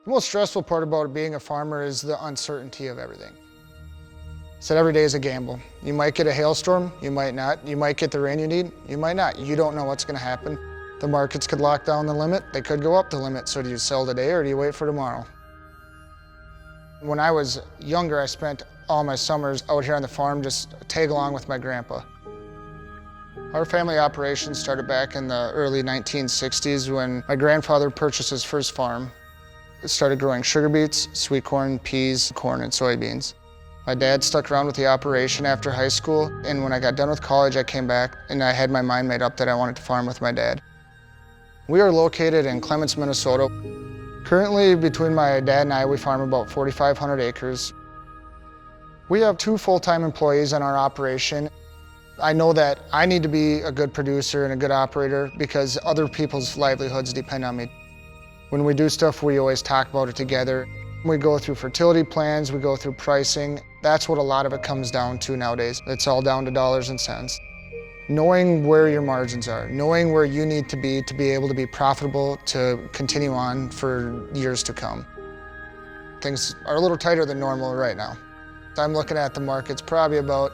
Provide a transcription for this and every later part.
The most stressful part about being a farmer is the uncertainty of everything. So every day is a gamble. You might get a hailstorm, you might not. You might get the rain you need, you might not. You don't know what's going to happen. The markets could lock down the limit, they could go up the limit. So do you sell today or do you wait for tomorrow? When I was younger, I spent all my summers out here on the farm just tag along with my grandpa. Our family operation started back in the early 1960s when my grandfather purchased his first farm. It started growing sugar beets, sweet corn, peas, corn, and soybeans. My dad stuck around with the operation after high school, and when I got done with college, I came back and I had my mind made up that I wanted to farm with my dad. We are located in Clements, Minnesota. Currently, between my dad and I, we farm about 4,500 acres. We have 2 full-time employees on our operation. I know that I need to be a good producer and a good operator because other people's livelihoods depend on me. When we do stuff, we always talk about it together. We go through fertility plans, we go through pricing. That's what a lot of it comes down to nowadays. It's all down to dollars and cents. Knowing where your margins are, knowing where you need to be able to be profitable to continue on for years to come. Things are a little tighter than normal right now. I'm looking at the markets probably about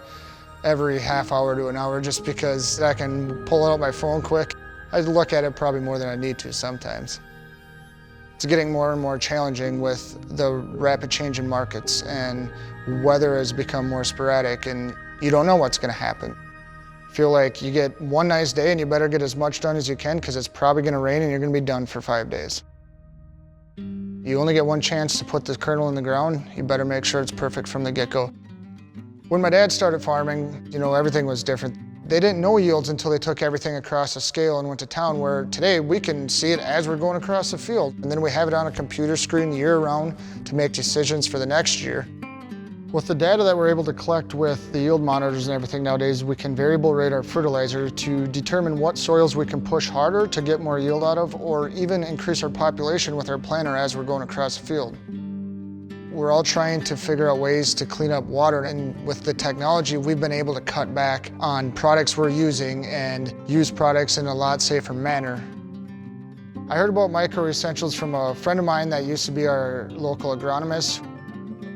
every half hour to an hour just because I can pull out my phone quick. I look at it probably more than I need to sometimes. It's getting more and more challenging with the rapid change in markets, and weather has become more sporadic and you don't know what's going to happen. I feel like you get one nice day and you better get as much done as you can because it's probably going to rain and you're going to be done for 5 days. You only get one chance to put the kernel in the ground. You better make sure it's perfect from the get-go. When my dad started farming, everything was different. They didn't know yields until they took everything across a scale and went to town, where today we can see it as we're going across the field. And then we have it on a computer screen year-round to make decisions for the next year. With the data that we're able to collect with the yield monitors and everything nowadays, we can variable rate our fertilizer to determine what soils we can push harder to get more yield out of, or even increase our population with our planter as we're going across the field. We're all trying to figure out ways to clean up water, and with the technology, we've been able to cut back on products we're using and use products in a lot safer manner. I heard about Micro Essentials from a friend of mine that used to be our local agronomist.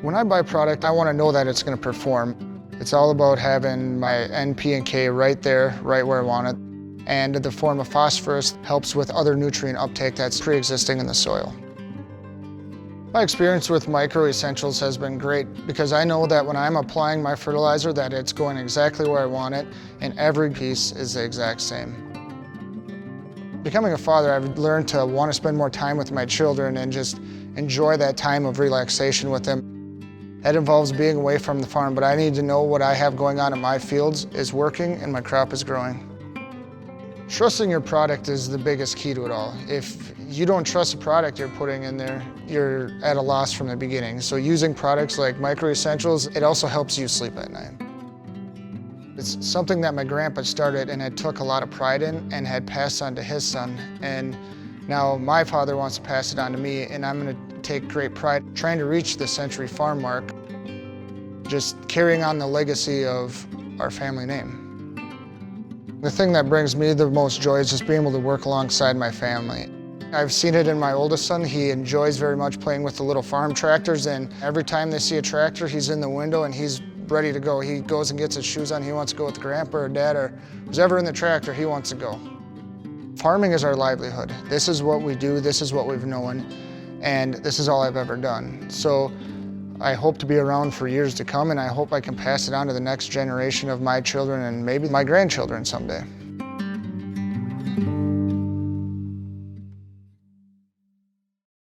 When I buy product, I want to know that it's going to perform. It's all about having my N, P, and K right there, right where I want it. And the form of phosphorus helps with other nutrient uptake that's pre-existing in the soil. My experience with Micro Essentials has been great because I know that when I'm applying my fertilizer that it's going exactly where I want it, and every piece is the exact same. Becoming a father, I've learned to want to spend more time with my children and just enjoy that time of relaxation with them. That involves being away from the farm, but I need to know what I have going on in my fields is working and my crop is growing. Trusting your product is the biggest key to it all. If you don't trust the product you're putting in there, you're at a loss from the beginning. So using products like Micro Essentials, it also helps you sleep at night. It's something that my grandpa started and had took a lot of pride in and had passed on to his son. And now my father wants to pass it on to me, and I'm going to take great pride trying to reach the Century Farm mark, just carrying on the legacy of our family name. The thing that brings me the most joy is just being able to work alongside my family. I've seen it in my oldest son. He enjoys very much playing with the little farm tractors, and every time they see a tractor, he's in the window and he's ready to go. He goes and gets his shoes on. He wants to go with grandpa or dad or who's ever in the tractor, he wants to go. Farming is our livelihood. This is what we do, this is what we've known, and this is all I've ever done. So I hope to be around for years to come, and I hope I can pass it on to the next generation of my children and maybe my grandchildren someday.